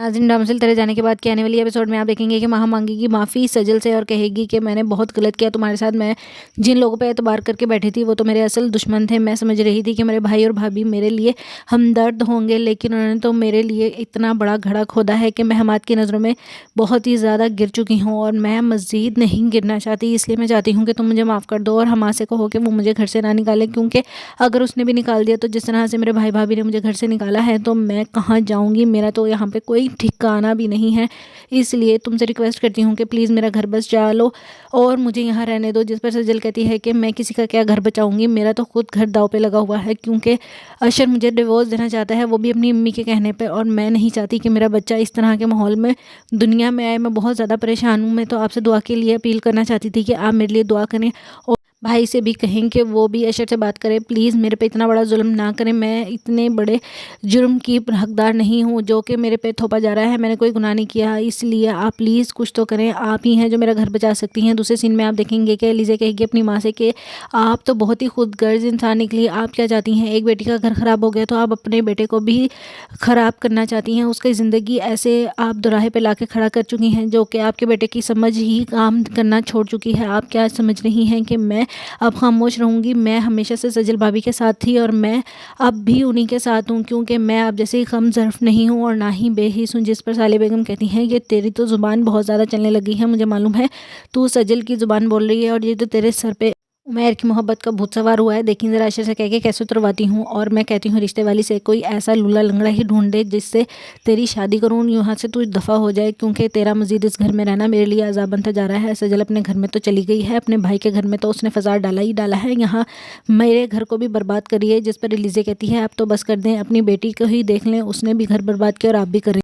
नाज़रीन, ड्रामासिल तेरे जाने के बाद के आने वाली एपिसोड में आप देखेंगे कि महा मांगेगी माफ़ी सजल से और कहेगी कि मैंने बहुत गलत किया तुम्हारे साथ। मैं जिन लोगों पे एतबार करके बैठी थी वो तो मेरे असल दुश्मन थे। मैं समझ रही थी कि मेरे भाई और भाभी मेरे लिए हमदर्द होंगे, लेकिन उन्होंने तो मेरे लिए इतना बड़ा घड़ा खोदा है कि मैं हमाद की नज़रों में बहुत ही ज़्यादा गिर चुकी हूँ और मैं मज़ीद नहीं गिरना चाहती। इसलिए मैं चाहती हूँ कि तुम मुझे माफ़ कर दो और हमाद से कहो कि वो मुझे घर से ना निकाले, क्योंकि अगर उसने भी निकाल दिया तो जिस तरह से मेरे भाई भाभी ने मुझे घर से निकाला है तो मैं कहाँ जाऊँगी। मेरा तो यहाँ पे कोई ठिकाना भी नहीं है। इसलिए तुमसे रिक्वेस्ट करती हूँ कि प्लीज़ मेरा घर बस जा लो और मुझे यहाँ रहने दो। जिस पर सजल कहती है कि मैं किसी का क्या घर बचाऊंगी, मेरा तो खुद घर दाव पे लगा हुआ है, क्योंकि अशर मुझे डिवोर्स देना चाहता है, वो भी अपनी अम्मी के कहने पे, और मैं नहीं चाहती कि मेरा बच्चा इस तरह के माहौल में दुनिया में आए। मैं बहुत ज़्यादा परेशान हूँ। मैं तो आपसे दुआ के लिए अपील करना चाहती थी कि आप मेरे लिए दुआ करें और भाई से भी कहें कि वो भी अशर से बात करे। प्लीज़ मेरे पे इतना बड़ा जुल्म ना करें। मैं इतने बड़े जुर्म की हकदार नहीं हूँ जो कि मेरे पे थोपा जा रहा है। मैंने कोई गुनाह नहीं किया, इसलिए आप प्लीज़ कुछ तो करें। आप ही हैं जो मेरा घर बचा सकती हैं। दूसरे सीन में आप देखेंगे कि एलिज़ा कहेगी अपनी माँ से कि आप तो बहुत ही खुदगर्ज इंसान निकली। आप क्या चाहती हैं, एक बेटी का घर ख़राब हो गया तो आप अपने बेटे को भी ख़राब करना चाहती हैं। उसकी ज़िंदगी ऐसे आप दोराहे पे ला के खड़ा कर चुकी हैं जो कि आपके बेटे की समझ ही काम करना छोड़ चुकी है। आप क्या समझ रही हैं कि मैं अब खामोश रहूँगी? मैं हमेशा से सजल भाभी के साथ थी और मैं अब भी उन्हीं के साथ हूँ, क्योंकि मैं अब जैसे कम ज़र्फ़ नहीं हूँ और ना ही बेहिस हूँ। जिस पर साले बेगम कहती हैं कि तेरी तो ज़ुबान बहुत ज़्यादा चलने लगी है, मुझे मालूम है तू सजल की ज़ुबान बोल रही है और ये तो तेरे सर पे उमैर की मोहब्बत का भूत सवार हुआ है। देखिए ज़रा अशर से कह के कैसे उतरवाती हूँ। और मैं कहती हूँ रिश्ते वाली से कोई ऐसा लूला लंगड़ा ही ढूंढे जिससे तेरी शादी करूँ, यहाँ से तू दफ़ा हो जाए, क्योंकि तेरा मज़ीद इस घर में रहना मेरे लिए अज़ाब बनता जा रहा है। सजल अपने घर में तो चली गई है, अपने भाई के घर में तो उसने फसाद डाला ही डाला है, यहाँ मेरे घर को भी बर्बाद करी है। जिस पर एलिज़ा कहती है आप तो बस कर दें, अपनी बेटी को ही देख लें, उसने भी घर बर्बाद किया और आप भी करें।